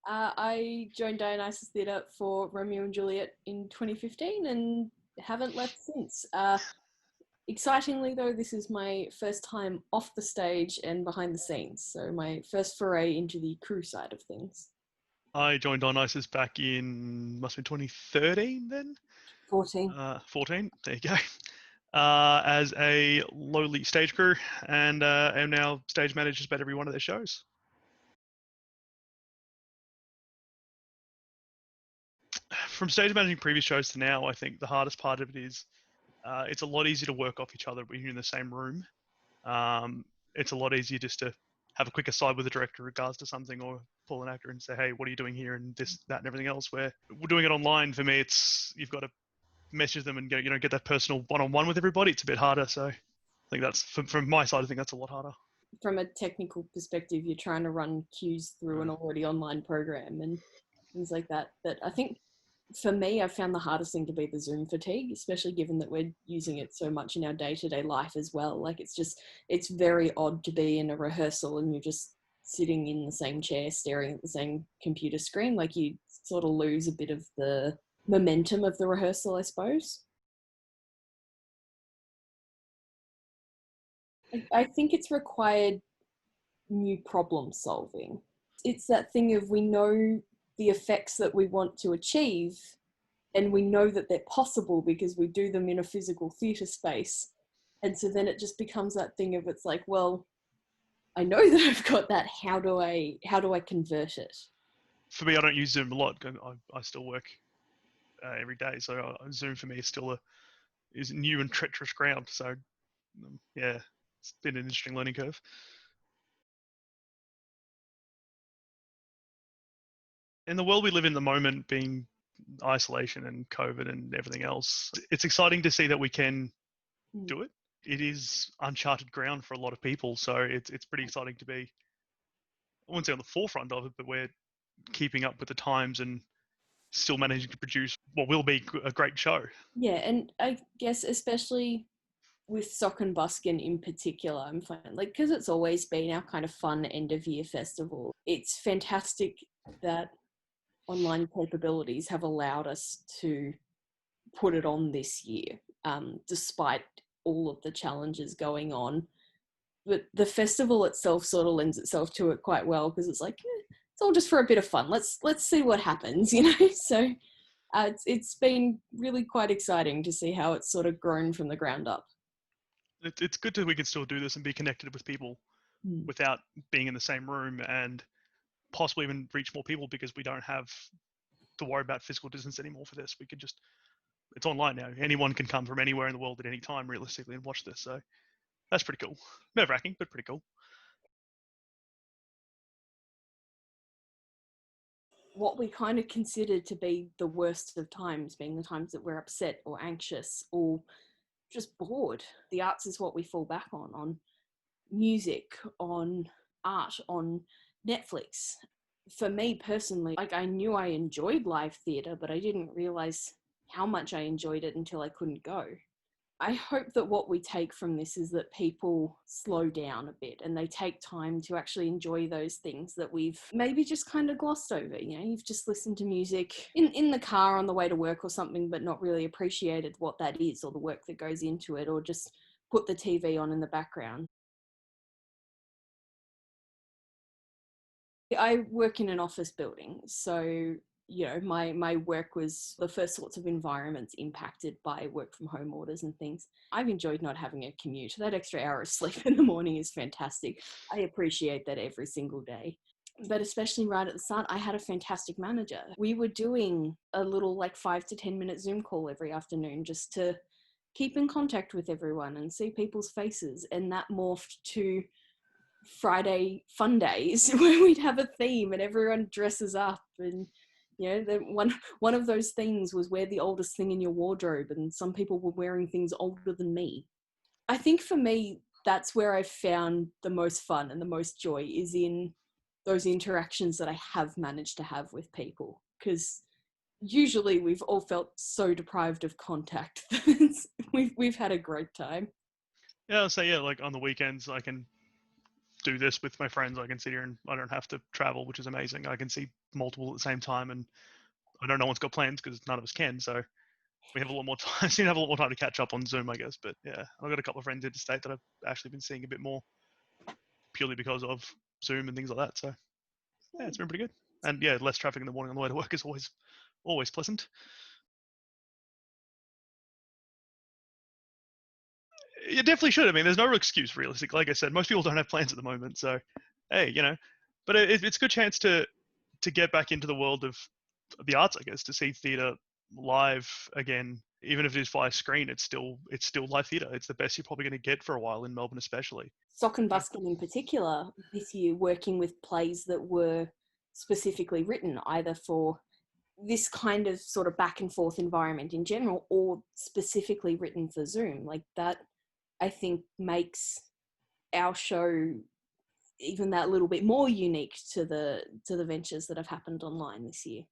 I joined Dionysus Theatre for Romeo and Juliet in 2015 and haven't left since. Excitingly, though, this is my first time off the stage and behind the scenes, so my first foray into the crew side of things. I joined Dionysus back in, must have been 2013 then? 14. 14, there you go. As a lowly stage crew, and am now stage manager just about every one of their shows. From stage managing previous shows to now, I think the hardest part of it is it's a lot easier to work off each other when you're in the same room. It's a lot easier just to have a quick aside with the director in regards to something, or pull an actor and say, hey, what are you doing here, and this, that, and everything else. Where we're doing it online, for me, it's you've got to message them and get that personal one-on-one with everybody. It's a bit harder. So I think that's from my side. I think that's a lot harder. From a technical perspective, you're trying to run cues through an already online program and things like that. But I think for me, I found the hardest thing to be the Zoom fatigue, especially given that we're using it so much in our day-to-day life as well. Like it's very odd to be in a rehearsal and you're just sitting in the same chair, staring at the same computer screen. Like you sort of lose a bit of the momentum of the rehearsal, I suppose. I think it's required new problem solving. It's that thing of we know the effects that we want to achieve and we know that they're possible because we do them in a physical theatre space. And so then it just becomes that thing of it's like, well, I know that I've got that. How do I convert it? For me, I don't use Zoom a lot. I still work every day, so Zoom for me is still is new and treacherous ground. So yeah, it's been an interesting learning curve. In the world we live in the moment, being isolation and COVID and everything else, it's exciting to see that we can do it. It is uncharted ground for a lot of people, so it's pretty exciting to be, I wouldn't say on the forefront of it, but we're keeping up with the times and still managing to produce what will be a great show. Yeah, and I guess especially with Sock and Buskin in particular, I'm finding like because it's always been our kind of fun end of year festival. It's fantastic that online capabilities have allowed us to put it on this year, despite all of the challenges going on. But the festival itself sort of lends itself to it quite well because it's like it's all just for a bit of fun. Let's see what happens, you know. So it's been really quite exciting to see how it's sort of grown from the ground up. It's good that we can still do this and be connected with people without being in the same room, and possibly even reach more people because we don't have to worry about physical distance anymore for this. We could just, it's online now. Anyone can come from anywhere in the world at any time realistically and watch this. So that's pretty cool. Nerve-wracking, but pretty cool. What we kind of consider to be the worst of times being the times that we're upset or anxious or just bored. The arts is what we fall back on music, on art, on Netflix. For me personally, like I knew I enjoyed live theatre, but I didn't realize how much I enjoyed it until I couldn't go. I hope that what we take from this is that people slow down a bit and they take time to actually enjoy those things that we've maybe just kind of glossed over. You know, you've just listened to music in the car on the way to work or something, but not really appreciated what that is or the work that goes into it, or just put the TV on in the background. I work in an office building, so you know my work was the first sorts of environments impacted by work from home orders and things. I've enjoyed not having a commute. That extra hour of sleep in the morning is fantastic. I appreciate that every single day. But especially right at the start, I had a fantastic manager. We were doing a little like 5 to 10 minute Zoom call every afternoon just to keep in contact with everyone and see people's faces, and that morphed to Friday fun days where we'd have a theme and everyone dresses up, and you know, one of those things was wear the oldest thing in your wardrobe, and some people were wearing things older than me. I think for me, that's where I found the most fun and the most joy is in those interactions that I have managed to have with people, because usually we've all felt so deprived of contact. We've had a great time. Yeah, so yeah, like on the weekends I can do this with my friends. I can sit here and I don't have to travel, which is amazing. I can see multiple at the same time, and I know no one's got plans because none of us can. So we have a lot more time. Seem to have a lot more time to catch up on Zoom, I guess. But yeah, I've got a couple of friends interstate that I've actually been seeing a bit more purely because of Zoom and things like that. So yeah, it's been pretty good. And yeah, less traffic in the morning on the way to work is always pleasant. You definitely should. I mean, there's no excuse, realistic. Like I said, most people don't have plans at the moment, so hey, but it's a good chance to get back into the world of the arts, I guess, to see theatre live again. Even if it is via screen, it's still live theatre. It's the best you're probably going to get for a while in Melbourne, especially. Sock and Buskin in particular this year working with plays that were specifically written either for this kind of sort of back and forth environment in general or specifically written for Zoom. Like that, I think makes our show even that little bit more unique to the ventures that have happened online this year.